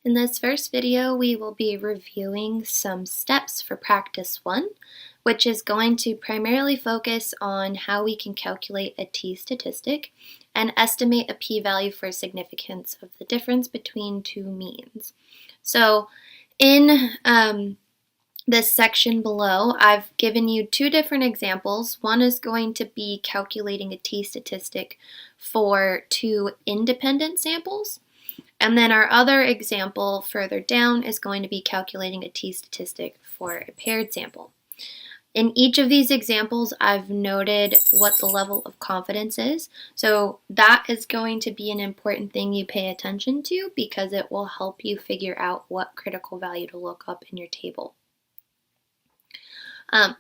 In this first video, we will be reviewing some steps for practice 1, which is going to primarily focus on how we can calculate a t-statistic and estimate a p-value for significance of the difference between two means. So in this section below, I've given you two different examples. One is going to be calculating a t-statistic for two independent samples. And then our other example further down is going to be calculating a t-statistic for a paired sample. In each of these examples, I've noted what the level of confidence is. So that is going to be an important thing you pay attention to because it will help you figure out what critical value to look up in your table.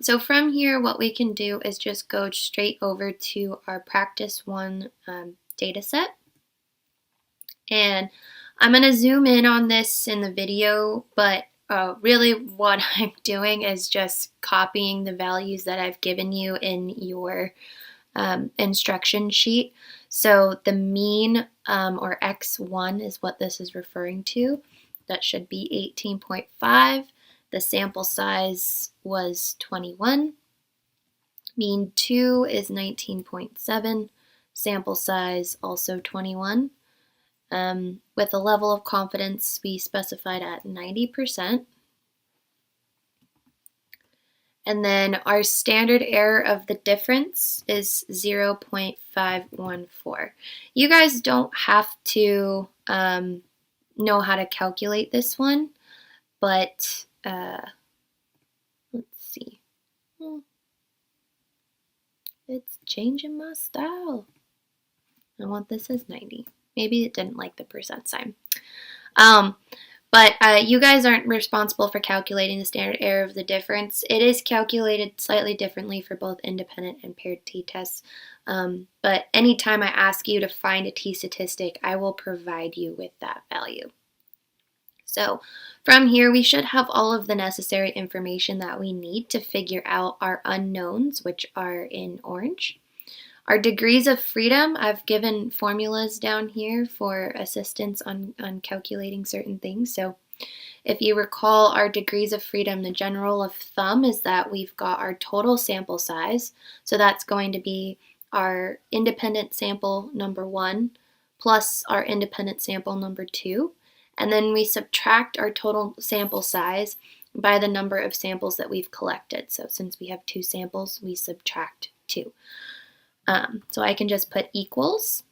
So from here, what we can do is just go straight over to our practice 1 data set. And I'm going to zoom in on this in the video, but really what I'm doing is just copying the values that I've given you in your instruction sheet. So the mean, or x1 is what this is referring to. That should be 18.5. The sample size was 21. Mean 2 is 19.7. Sample size also 21. With a level of confidence we specified at 90%. And then our standard error of the difference is 0.514. You guys don't have to know how to calculate this one, but let's see. It's changing my style. I want this as 90. Maybe it didn't like the percent sign. But you guys aren't responsible for calculating the standard error of the difference. It is calculated slightly differently for both independent and paired t-tests. But anytime I ask you to find a t-statistic, I will provide you with that value. So from here, we should have all of the necessary information that we need to figure out our unknowns, which are in orange. Our degrees of freedom, I've given formulas down here for assistance on calculating certain things. So if you recall our degrees of freedom, the general rule of thumb is that we've got our total sample size. So that's going to be our independent sample number 1 plus our independent sample number 2. And then we subtract our total sample size by the number of samples that we've collected. So since we have 2 samples, we subtract 2. So I can just put equals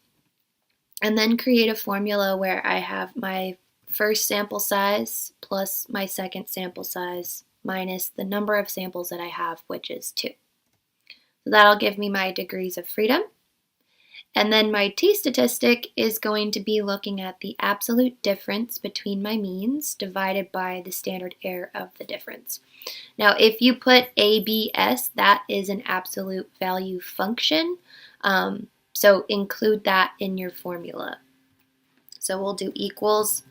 and then create a formula where I have my first sample size plus my second sample size minus the number of samples that I have, which is 2. So that'll give me my degrees of freedom. And then my t-statistic is going to be looking at the absolute difference between my means divided by the standard error of the difference. Now, if you put ABS, that is an absolute value function. So include that in your formula. So we'll do equals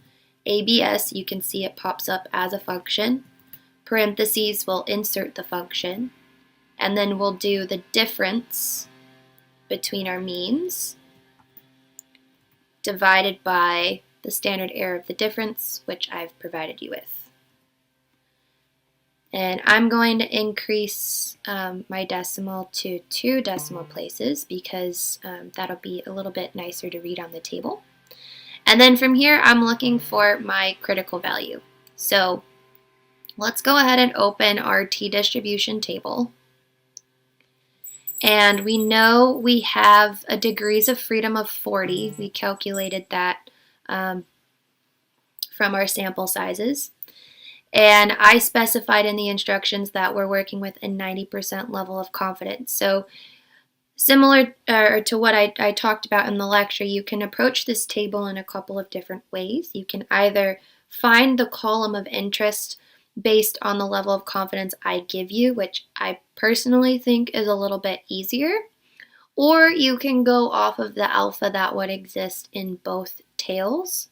ABS. You can see it pops up as a function. Parentheses will insert the function. And then we'll do the difference between our means divided by the standard error of the difference, which I've provided you with. And I'm going to increase my decimal to 2 decimal places because that'll be a little bit nicer to read on the table. And then from here, I'm looking for my critical value. So let's go ahead and open our t-distribution table. And we know we have a degrees of freedom of 40. We calculated that from our sample sizes. And I specified in the instructions that we're working with a 90% level of confidence. So similar to what I talked about in the lecture, you can approach this table in a couple of different ways. You can either find the column of interest based on the level of confidence I give you, which I personally think is a little bit easier, or you can go off of the alpha that would exist in both tails,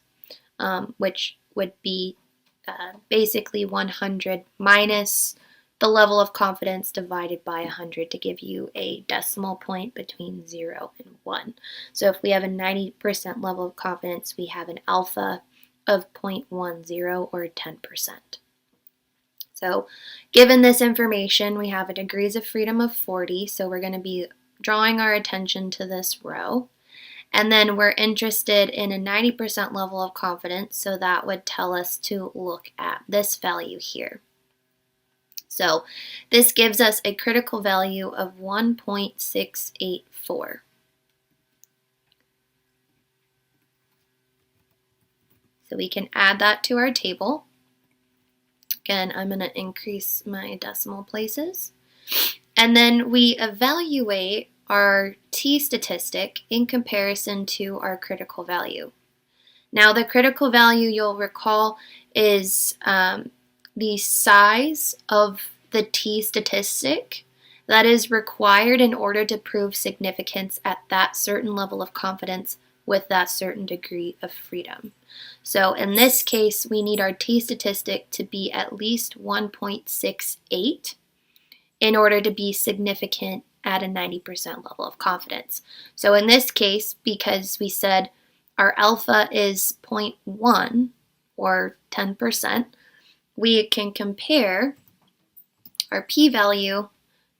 which would be basically 100 minus the level of confidence divided by 100 to give you a decimal point between 0 and 1. So if we have a 90% level of confidence, we have an alpha of 0.10 or 10%. So given this information, we have a degrees of freedom of 40, so we're going to be drawing our attention to this row. And then we're interested in a 90% level of confidence, so that would tell us to look at this value here. So this gives us a critical value of 1.684. So we can add that to our table. Again, I'm going to increase my decimal places. And then we evaluate our t-statistic in comparison to our critical value. Now, the critical value, you'll recall, is the size of the t-statistic that is required in order to prove significance at that certain level of confidence with that certain degree of freedom. So in this case, we need our t-statistic to be at least 1.68 in order to be significant at a 90% level of confidence. So in this case, because we said our alpha is 0.1 or 10%, we can compare our p-value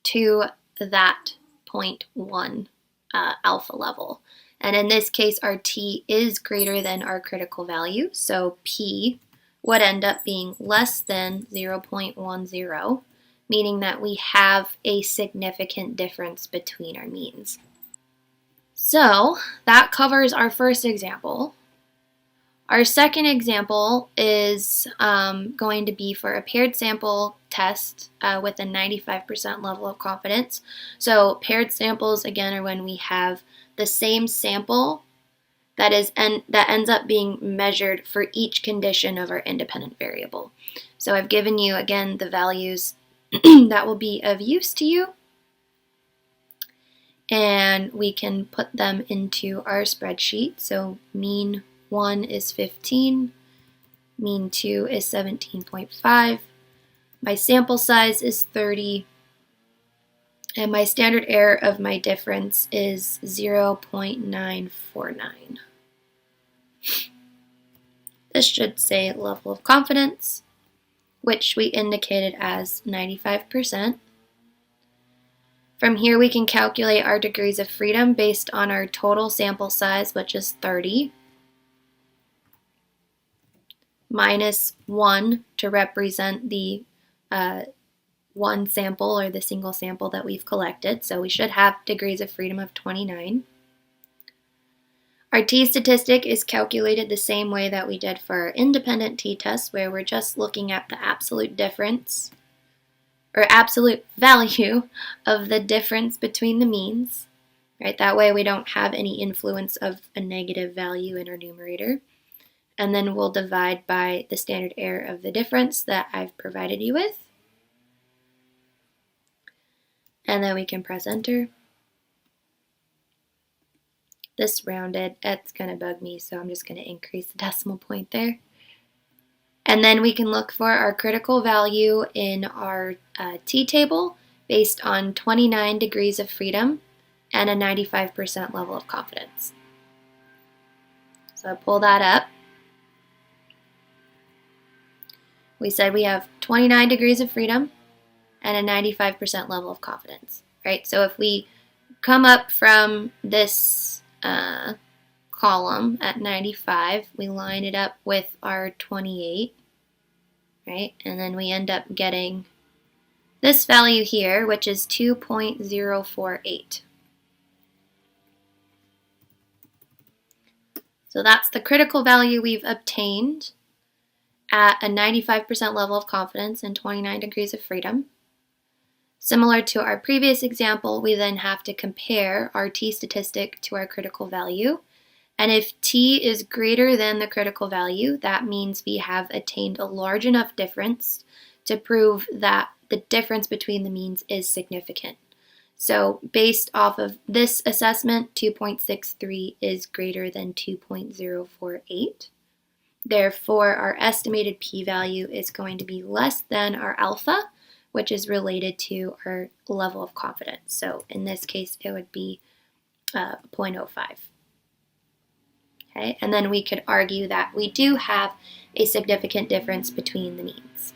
to that 0.1 alpha level. And in this case, our t is greater than our critical value, so p would end up being less than 0.10, meaning that we have a significant difference between our means. So that covers our first example. Our second example is going to be for a paired sample test with a 95% level of confidence. So paired samples, again, are when we have the same sample that ends up being measured for each condition of our independent variable. So I've given you, again, the values that will be of use to you, and we can put them into our spreadsheet. So mean 1 is 15, mean 2 is 17.5, my sample size is 30, and my standard error of my difference is 0.949. This should say level of confidence, which we indicated as 95%. From here, we can calculate our degrees of freedom based on our total sample size, which is 30, minus 1 to represent the one sample or the single sample that we've collected. So we should have degrees of freedom of 29. Our t-statistic is calculated the same way that we did for our independent t-test, where we're just looking at the absolute difference or absolute value of the difference between the means. Right? That way we don't have any influence of a negative value in our numerator. And then we'll divide by the standard error of the difference that I've provided you with. And then we can press enter. This rounded, it's going to bug me, so I'm just going to increase the decimal point there. And then we can look for our critical value in our t-table based on 29 degrees of freedom and a 95% level of confidence. So I pull that up. We said we have 29 degrees of freedom and a 95% level of confidence, right? So if we come up from this column at 95, we line it up with our 28, right? And then we end up getting this value here, which is 2.048. So that's the critical value we've obtained at a 95% level of confidence and 29 degrees of freedom. Similar to our previous example, we then have to compare our t-statistic to our critical value. And if t is greater than the critical value, that means we have attained a large enough difference to prove that the difference between the means is significant. So based off of this assessment, 2.63 is greater than 2.048. Therefore, our estimated p-value is going to be less than our alpha, which is related to our level of confidence. So in this case, it would be 0.05. Okay? And then we could argue that we do have a significant difference between the needs.